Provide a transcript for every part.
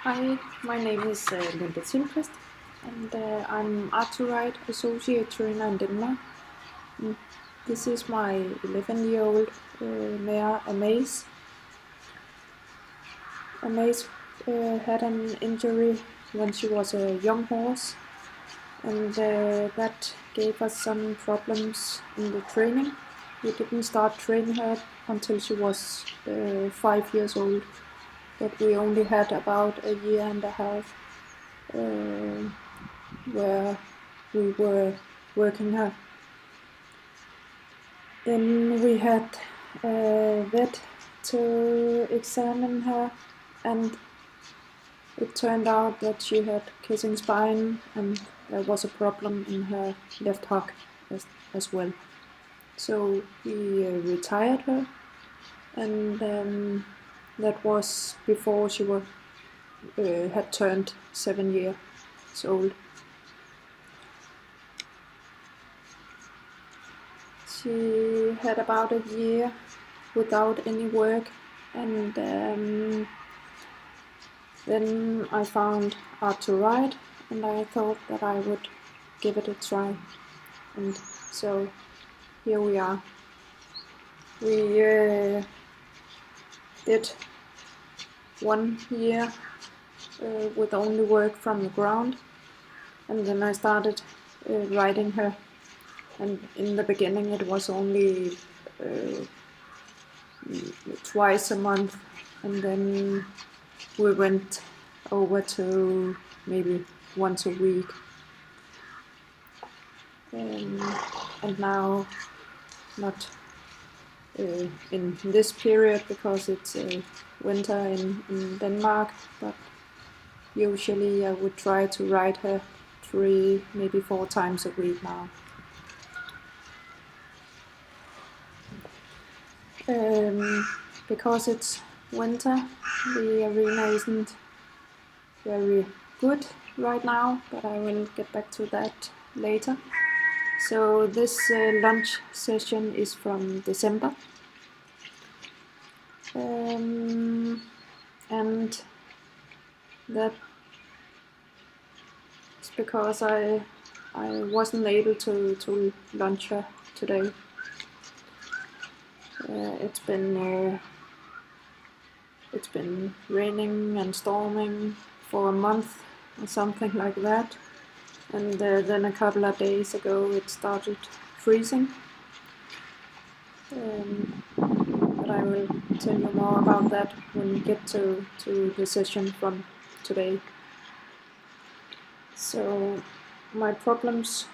Hi, my name is Linda and I'm Art2Ride Associate Trainer in Denmark. Mm, This is my 11-year-old mare Amaze. Amaze had an injury when she was a young horse, and that gave us some problems in the training. We didn't start training her until she was 5 years old, but we only had about a year and a half where we were working her. Then we had a vet to examine her, and it turned out that she had kissing spine and there was a problem in her left hock as well. So we retired her, and that was before she had turned 7 years old. She had about a year without any work, and then I found Art2Ride, and I thought that I would give it a try, and so here we are. We did 1 year with only work from the ground, and then I started riding her, and in the beginning it was only twice a month, and then we went over to maybe once a week, and now not in this period because it's winter in Denmark, but usually I would try to ride her 3, maybe 4 times a week now. Because it's winter, the arena isn't very good right now, but I will get back to that later. So this lunch session is from December, and that is because I wasn't able to lunch her today. It's been raining and storming for a month or something like that, and then a couple of days ago it started freezing. But I will tell you more about that when we get to the session from today. So my problems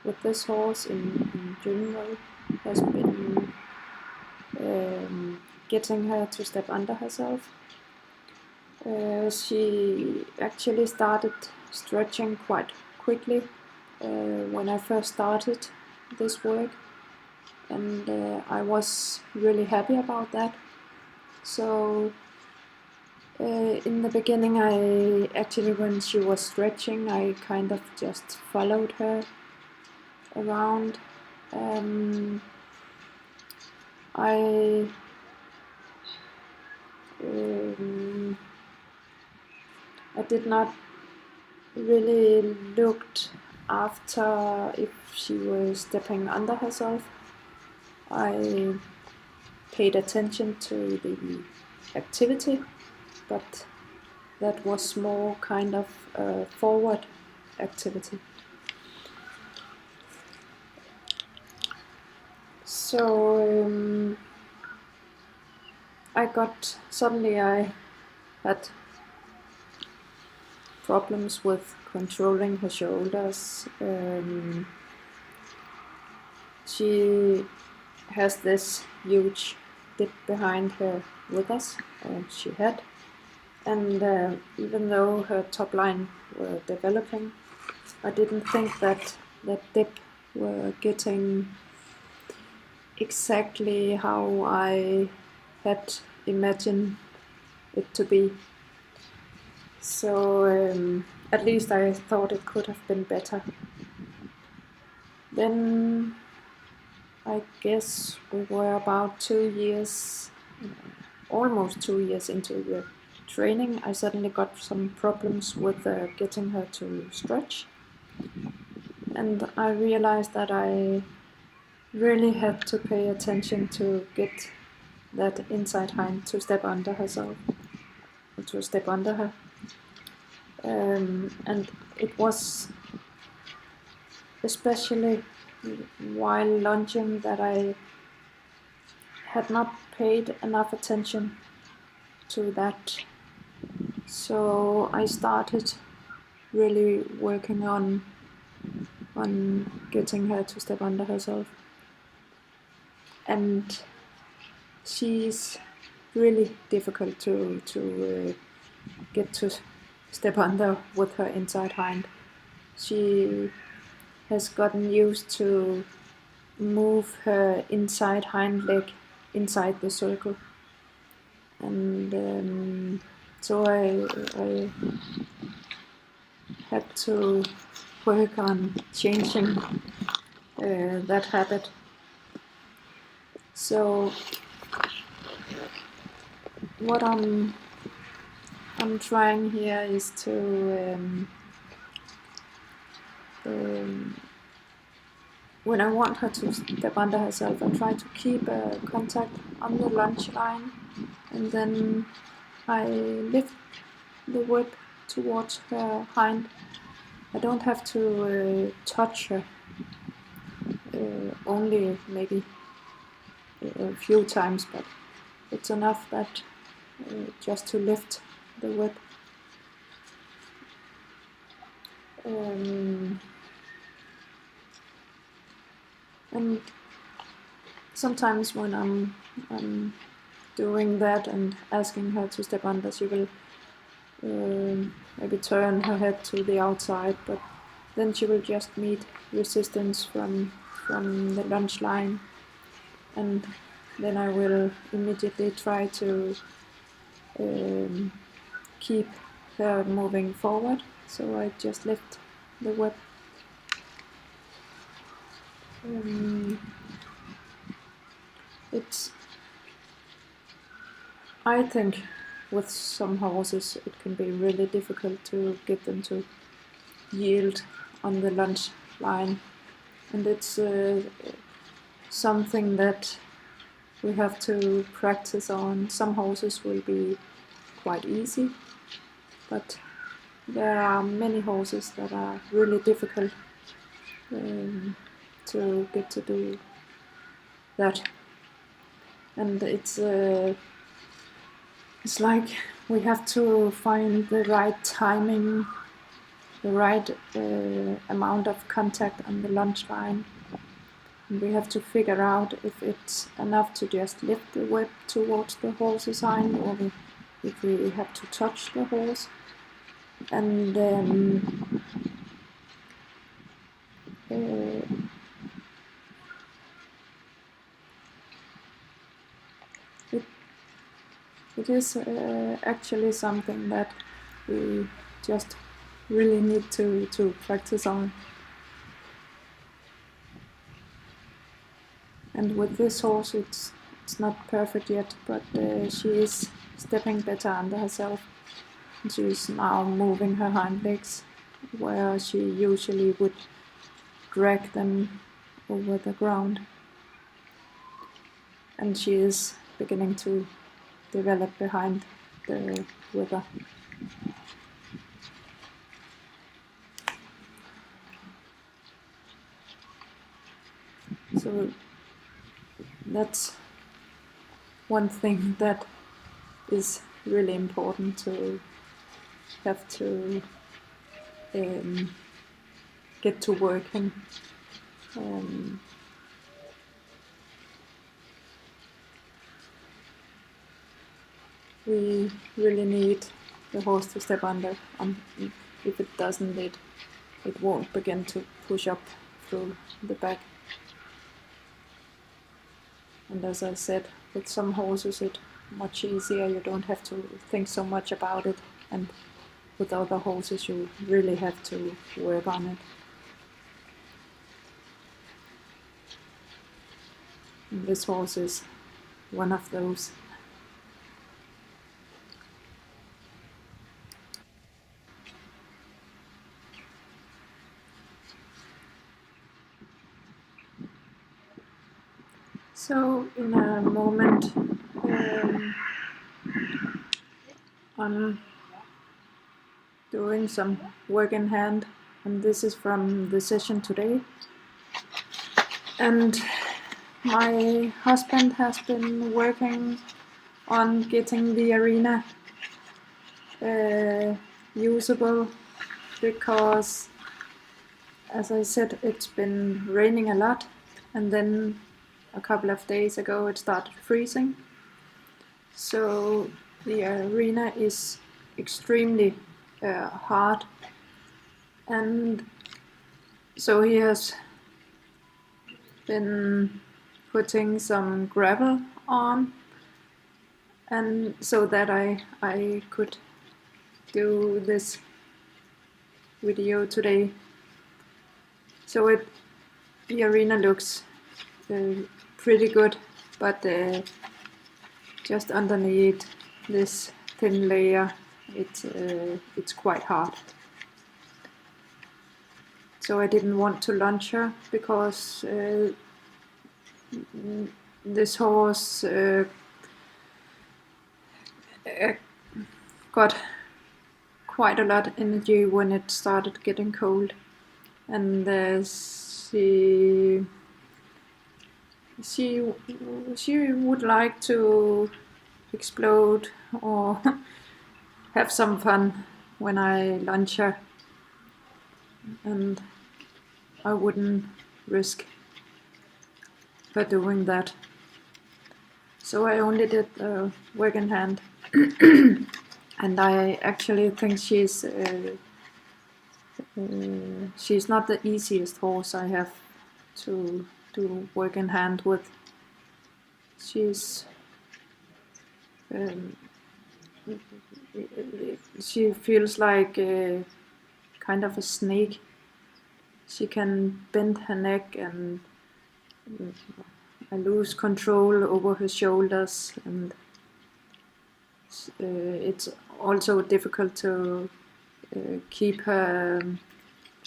with this horse in general has been getting her to step under herself. She actually started stretching quite quickly when I first started this work, and I was really happy about that. So in the beginning, I actually, when she was stretching, I kind of just followed her around. I did not really looked after if she was stepping under herself. I paid attention to the activity, but that was more kind of forward activity. So suddenly I had problems with controlling her shoulders. She has this huge dip behind her withers, she had, and even though her top line were developing, I didn't think that that dip were getting exactly how I had imagined it to be. So at least I thought it could have been better. Then I guess we were about 2 years, almost 2 years into the training, I suddenly got some problems with getting her to stretch. And I realized that I really had to pay attention to get that inside hind to step under herself, to step under her. And it was especially while lunging that I had not paid enough attention to that. So I started really working on getting her to step under herself. And she's really difficult to get to step under with her inside hind. She has gotten used to move her inside hind leg inside the circle, and so I had to work on changing that habit. So what I'm trying here is to when I want her to step under herself, I try to keep contact on the lunge line, and then I lift the whip towards her hind. I don't have to touch her, only maybe a few times, but it's enough that just to lift the whip. And sometimes when I'm doing that and asking her to step under, she will maybe turn her head to the outside, but then she will just meet resistance from the lunge line, and then I will immediately try to keep her moving forward. So I just lift the whip. I think with some horses it can be really difficult to get them to yield on the lunge line, and it's something that we have to practice on. Some horses will be quite easy, but there are many horses that are really difficult to get to do that. And it's like we have to find the right timing, the right amount of contact on the lunge line. And we have to figure out if it's enough to just lift the whip towards the horse's hind, or if we have to touch the horse. And it is actually something that we just really need to practice on. And with this horse it's not perfect yet, but she is stepping better under herself. She is now moving her hind legs where she usually would drag them over the ground. And she is beginning to develop behind the wither. So that's one thing that is really important to have to get to working. We really need the horse to step under. If it doesn't, it won't begin to push up through the back. And as I said, with some horses it's much easier, you don't have to think so much about it, and with other horses you really have to work on it. And this horse is one of those. So in a moment I'm doing some work in hand, and this is from the session today. And my husband has been working on getting the arena usable, because as I said, it's been raining a lot, and then a couple of days ago it started freezing. So the arena is extremely hard, and so he has been putting some gravel on, and so that I could do this video today. So the arena looks pretty good, but just underneath this thin layer it's quite hard. So I didn't want to launch her, because this horse got quite a lot of energy when it started getting cold, and she would like to explode or have some fun when I launch her, and I wouldn't risk her doing that. So I only did work in hand. And I actually think she's not the easiest horse I have to do work in hand with. She feels like kind of a snake. She can bend her neck, and I lose control over her shoulders, and it's also difficult to keep her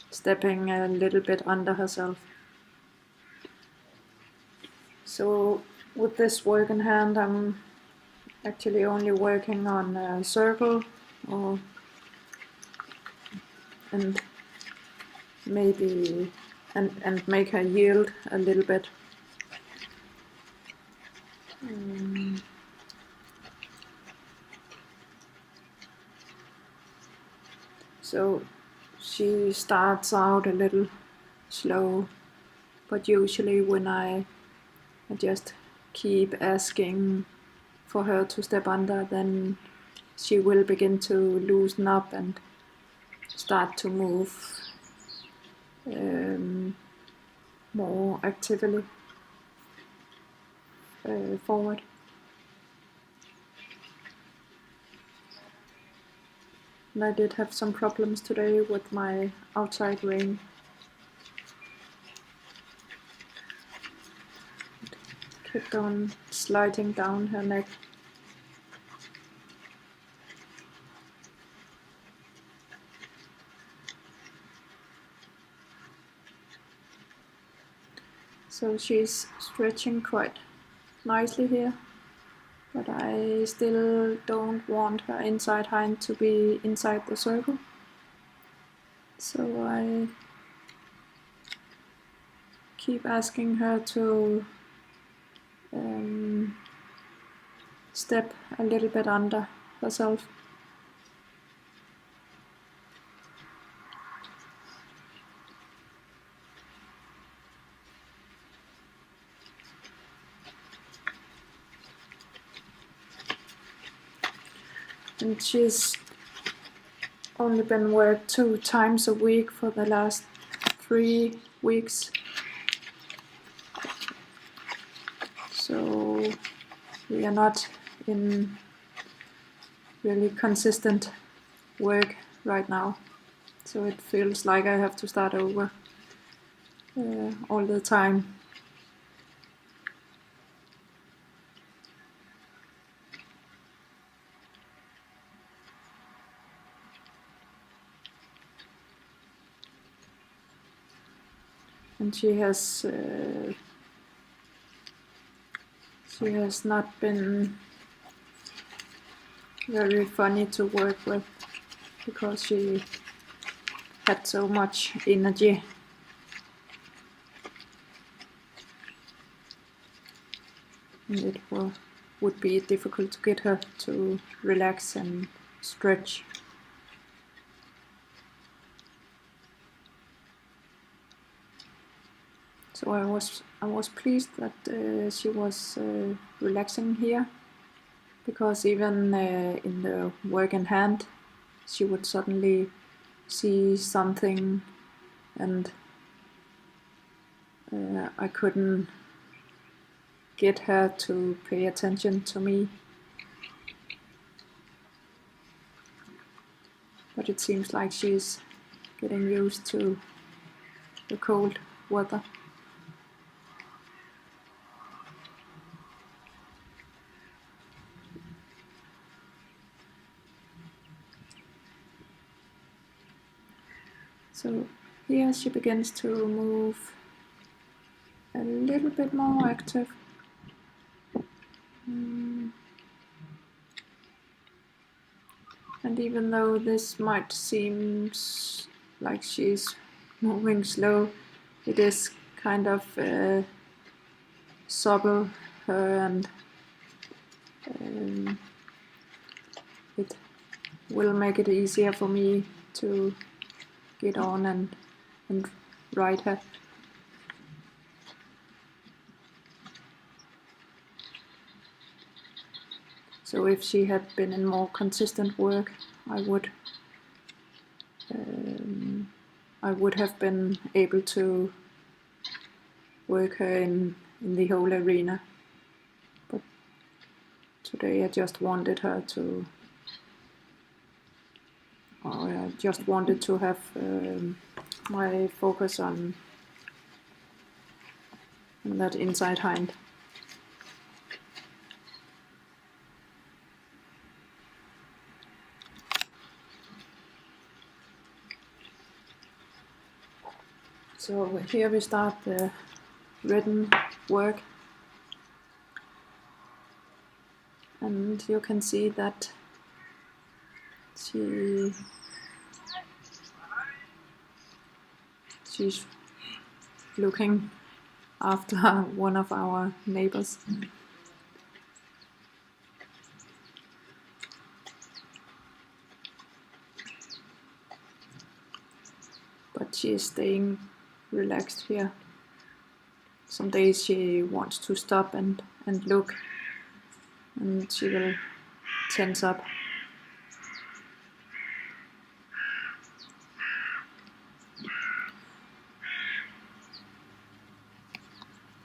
stepping a little bit under herself. So with this work in hand, I'm actually only working on a circle, and maybe and make her yield a little bit. So she starts out a little slow, but usually when I just keep asking for her to step under, then she will begin to loosen up and start to move more actively forward. And I did have some problems today with my outside rein. It kept on sliding down her neck. So she's stretching quite nicely here, but I still don't want her inside hind to be inside the circle. So I keep asking her to step a little bit under herself. And she's only been worked 2 times a week for the last 3 weeks. So we are not in really consistent work right now. So it feels like I have to start over all the time. And she has She has not been very funny to work with because she had so much energy. And it would be difficult to get her to relax and stretch. So I was pleased that she was relaxing here, because even in the work in hand, she would suddenly see something, and I couldn't get her to pay attention to me. But it seems like she's getting used to the cold weather. So here she begins to move a little bit more active. And even though this might seem like she's moving slow, it is kind of subtle, and it will make it easier for me to get on and ride her. So if she had been in more consistent work, I would have been able to work her in the whole arena. But today I just wanted her to, I just wanted to have my focus on that inside hind. So here we start the Ridden work, and you can see that she's looking after one of our neighbors. But she is staying relaxed here. Some days she wants to stop and look, and she will tense up.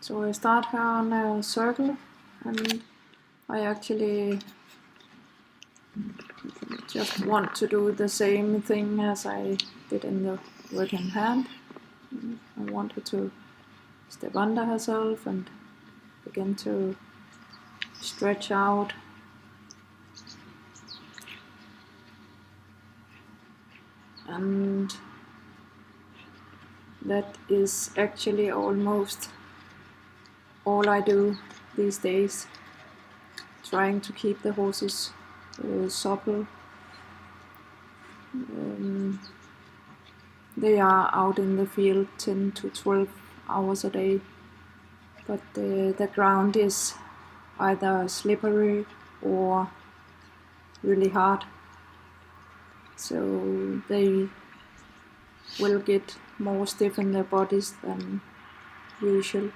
So I start her on a circle, and I actually just want to do the same thing as I did in the work in hand. I want her to step under herself and begin to stretch out. And that is actually almost all I do these days, trying to keep the horses supple. They are out in the field 10 to 12 hours a day, but the ground is either slippery or really hard, so they will get more stiff in their bodies than usually.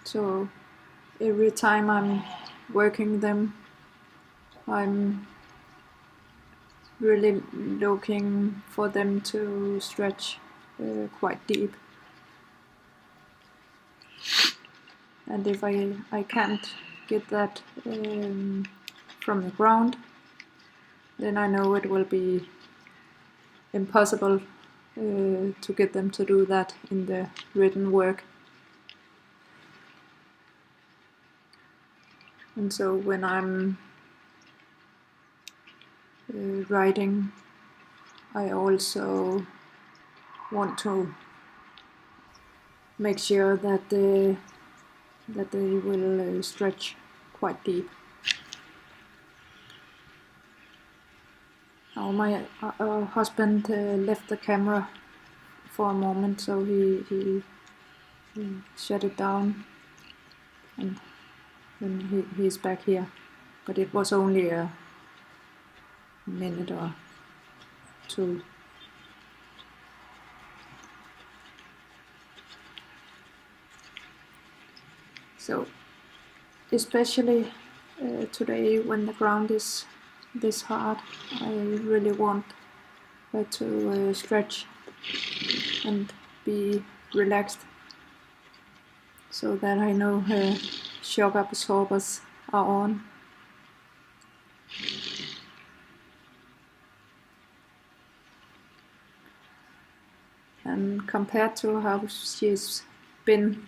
So every time I'm working them, I'm really looking for them to stretch quite deep. And if I can't get that from the ground, then I know it will be impossible to get them to do that in the Ridden work. And so when I'm riding, I also want to make sure that they will stretch quite deep. Now my husband left the camera for a moment, so he shut it down, and then he's back here. But it was only a minute or two. So especially today when the ground is this hard, I really want her to stretch and be relaxed, so that I know her shock absorbers are on. And compared to how she's been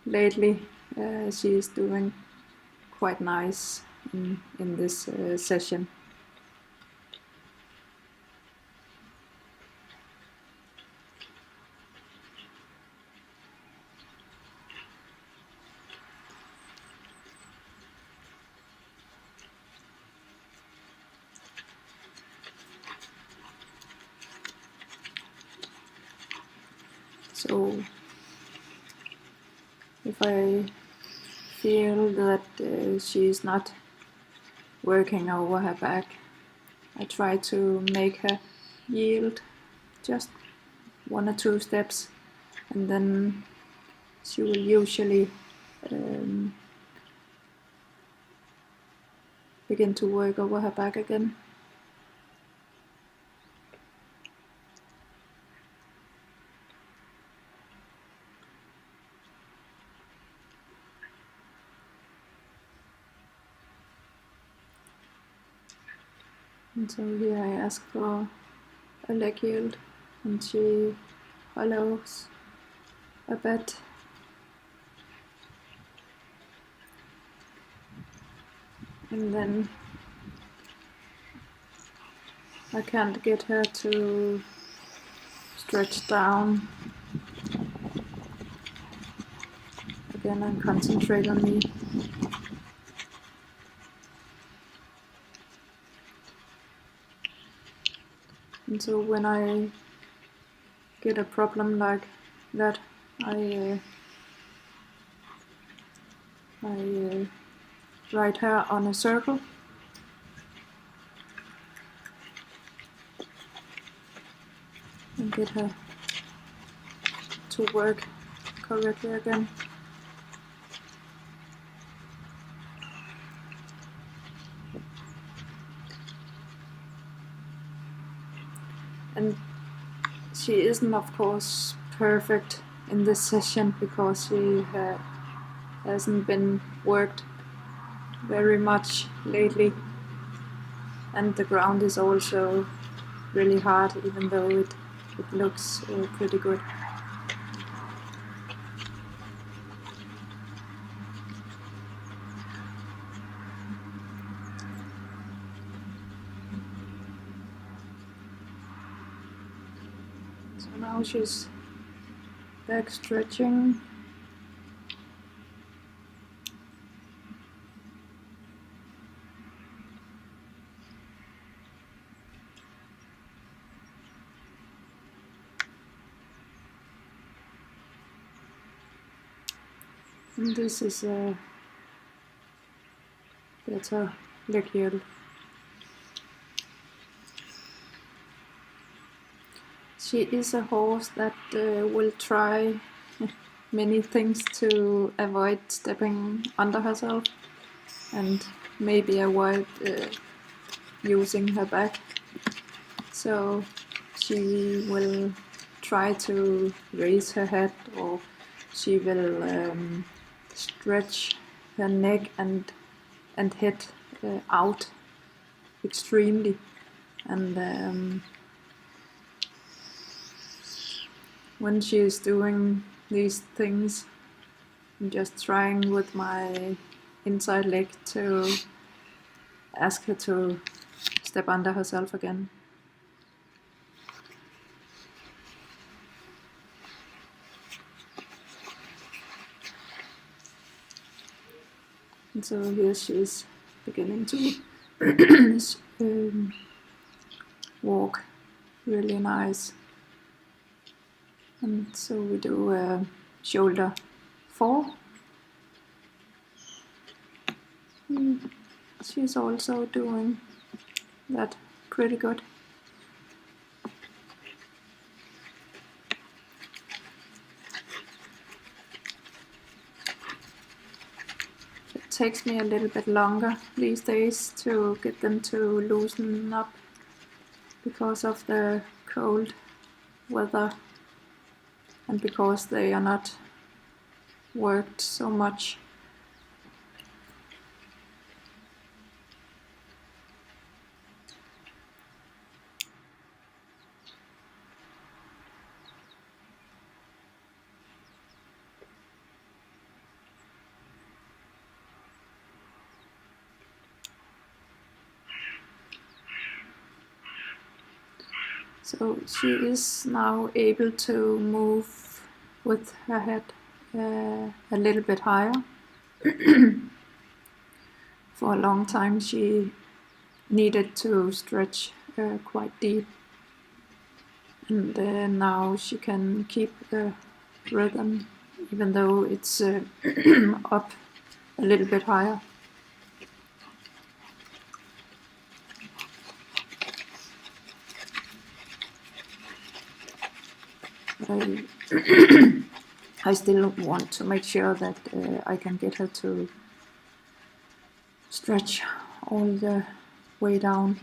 lately, she is doing quite nice in this session. So if I feel that she's not working over her back, I try to make her yield just 1 or 2 steps, and then she will usually begin to work over her back again. And so here I ask for a leg yield, and she follows a bit. And then I can't get her to stretch down again and concentrate on me. And so when I get a problem like that, I write her on a circle, and get her to work correctly again. And she isn't, of course, perfect in this session, because she hasn't been worked very much lately, and the ground is also really hard, even though it looks pretty good. So now she's back stretching. And this is a better leg yield. She is a horse that will try many things to avoid stepping under herself, and maybe avoid using her back. So she will try to raise her head, or she will stretch her neck and head out extremely. And when she is doing these things, I'm just trying with my inside leg to ask her to step under herself again. And so here she is beginning to walk really nice. And so we do shoulder 4. And she's also doing that pretty good. It takes me a little bit longer these days to get them to loosen up because of the cold weather and because they are not worked so much. So she is now able to move with her head a little bit higher. For a long time she needed to stretch quite deep, and now she can keep the rhythm even though it's up a little bit higher. I still want to make sure that I can get her to stretch all the way down.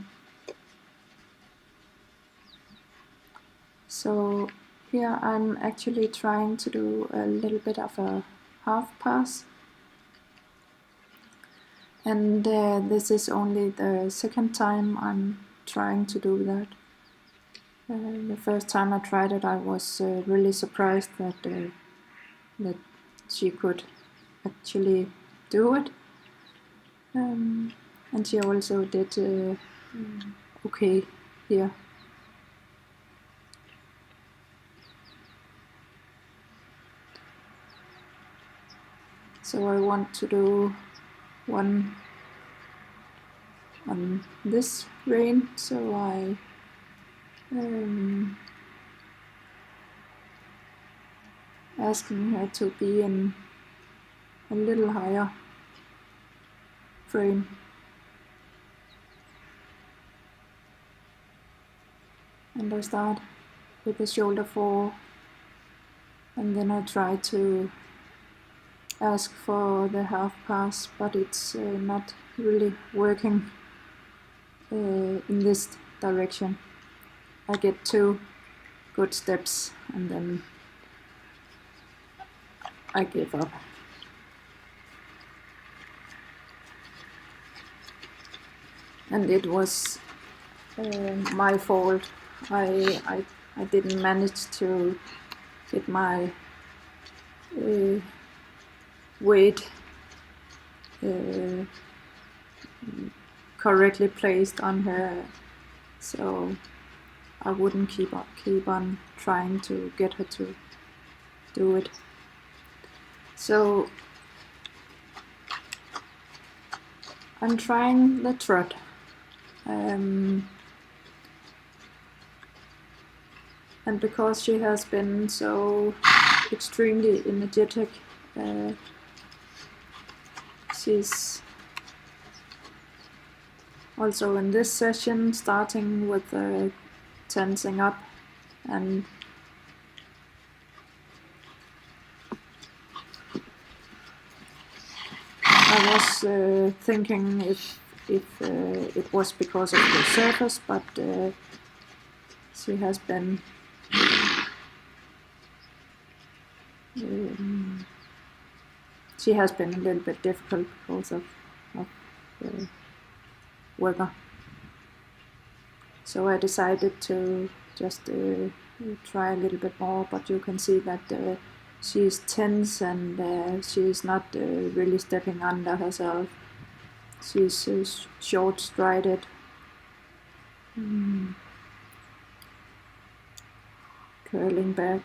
So here I'm actually trying to do a little bit of a half pass, and this is only the second time I'm trying to do that. The first time I tried it, I was really surprised that that she could actually do it, and she also did okay here. So I want to do one on this rein, so I asking her to be in a little higher frame. And I start with the shoulder 4, and then I try to ask for the half pass, but it's not really working in this direction. I get 2 good steps and then I give up. And it was my fault. I didn't manage to get my weight correctly placed on her, so I wouldn't keep on trying to get her to do it. So I'm trying the trot. And because she has been so extremely energetic, she's also in this session starting with tensing up, and I was thinking if it was because of the surface, but she has been a little bit difficult because of the weather. So I decided to just try a little bit more, but you can see that she's tense and she's not really stepping under herself. She's short-strided. Curling back.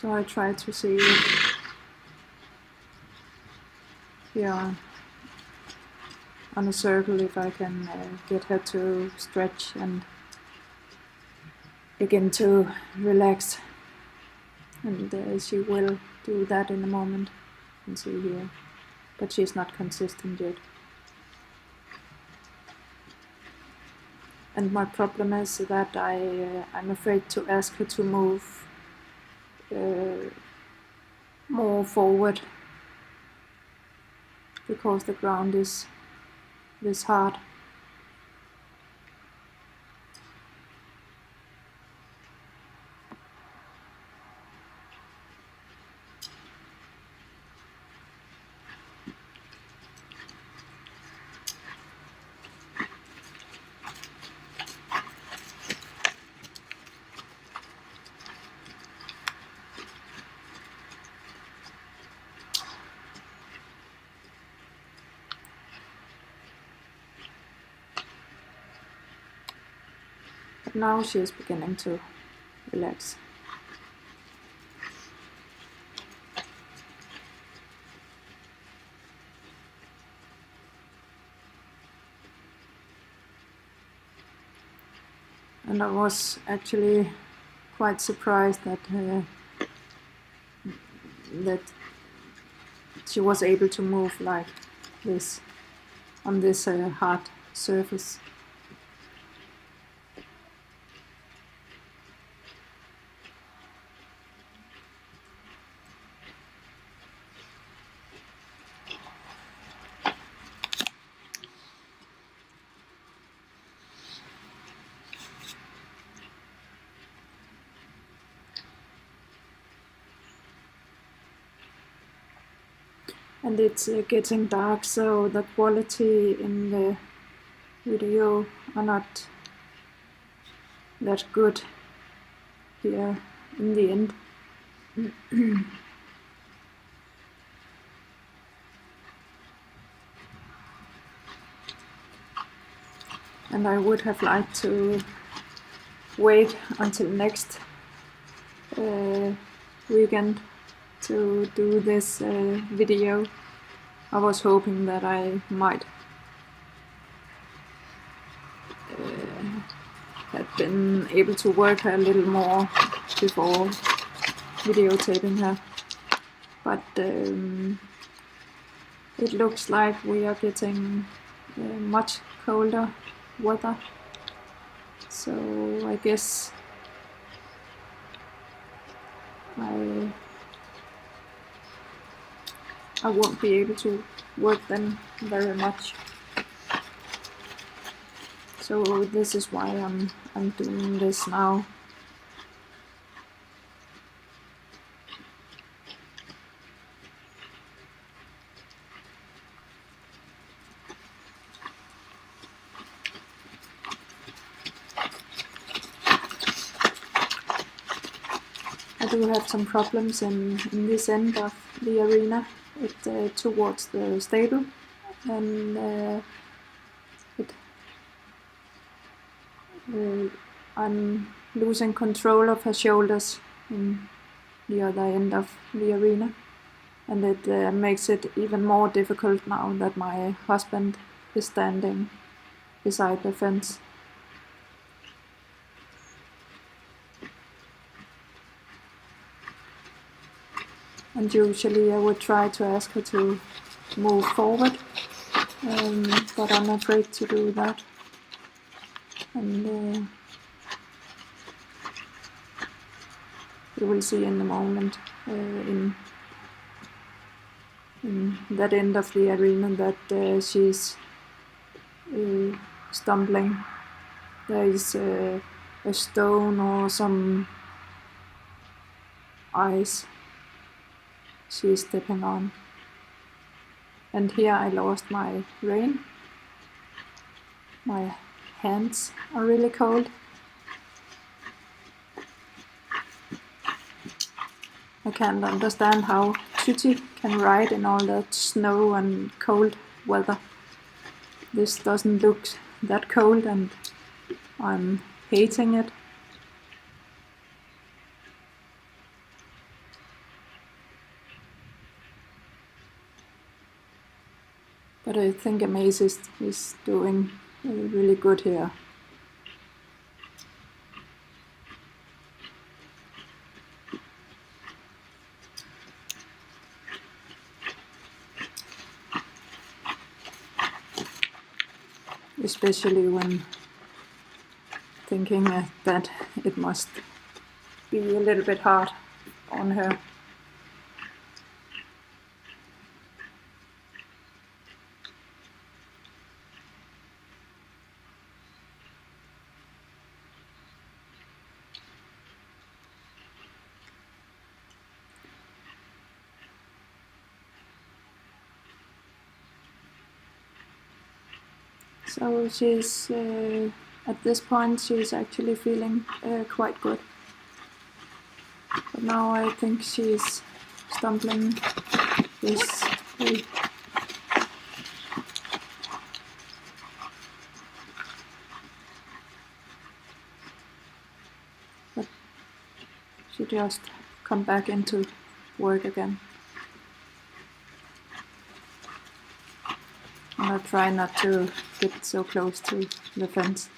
So I try to see it here on a circle if I can get her to stretch and begin to relax. And she will do that in a moment. You can see here, but she's not consistent yet. And my problem is that I'm afraid to ask her to move more forward because the ground is this hard. But now she is beginning to relax. And I was actually quite surprised that she was able to move like this on this hard surface. And it's getting dark, so the quality in the video are not that good here in the end. And I would have liked to wait until next weekend to do this video. I was hoping that I might have been able to work her a little more before videotaping her, but it looks like we are getting much colder weather, so I guess I won't be able to work them very much. So this is why I'm doing this now. I do have some problems in this end of the arena, towards the stable, and I'm losing control of her shoulders in the other end of the arena, and it makes it even more difficult now that my husband is standing beside the fence. And usually I would try to ask her to move forward, but I'm afraid to do that. And you will see in a moment in that end of the arena that she's stumbling. There is a stone or some ice she's stepping on. And here I lost my rein. My hands are really cold. I can't understand how Tutti can ride in all that snow and cold weather. This doesn't look that cold and I'm hating it. But I think Amaze is doing really good here. Especially when thinking that it must be a little bit hard on her. So she's, at this point, she's actually feeling quite good. But now I think she's stumbling this way. But she just come back into work again. And I'll try not to get so close to the fence.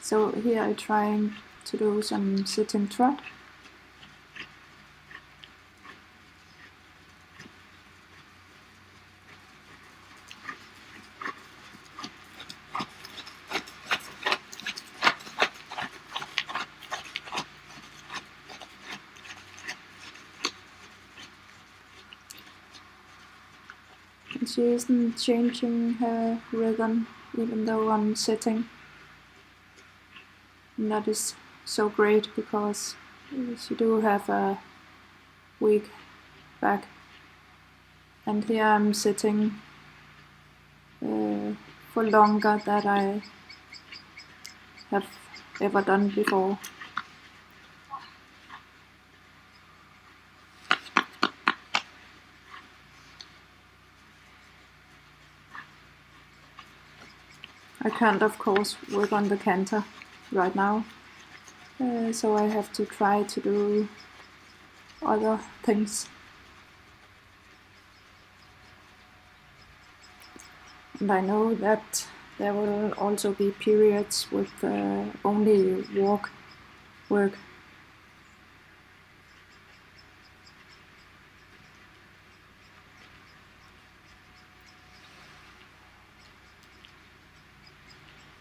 So here I'm trying to do some sitting trot. She isn't changing her rhythm even though I'm sitting. And that is so great because she do have a weak back. And here I'm sitting for longer than I have ever done before. I can't, of course, work on the canter right now, so I have to try to do other things. And I know that there will also be periods with only walk work.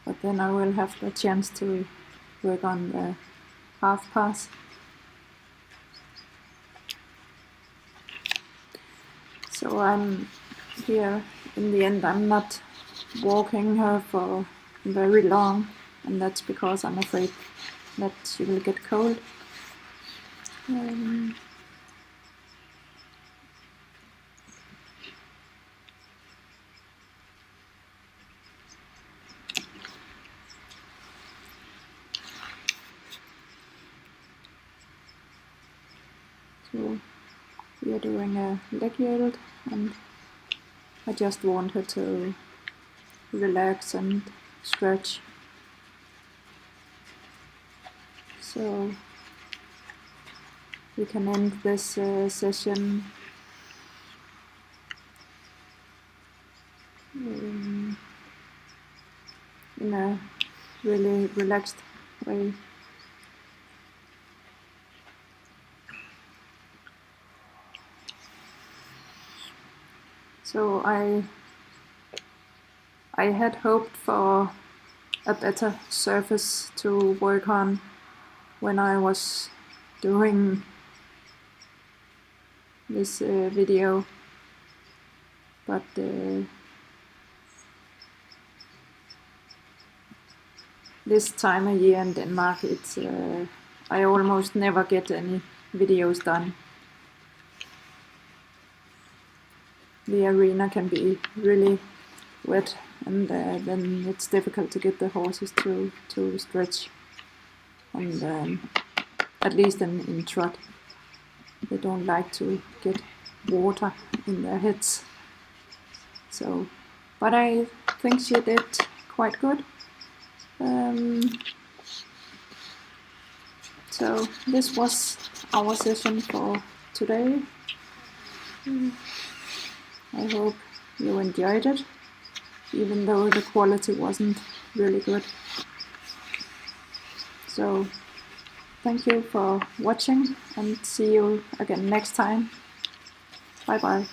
But then I will have the chance to work on the half pass. So I'm here, in the end I'm not walking her for very long, and that's because I'm afraid that she will get cold. So we are doing a leg yield, and I just want her to relax and stretch. So we can end this session in a really relaxed way. So I had hoped for a better surface to work on when I was doing this video, but this time of year in Denmark, it's I almost never get any videos done. The arena can be really wet, and then it's difficult to get the horses to stretch. And at least in trot, they don't like to get water in their heads. So, but I think she did quite good. So this was our session for today. I hope you enjoyed it, even though the quality wasn't really good. So thank you for watching, and see you again next time. Bye bye.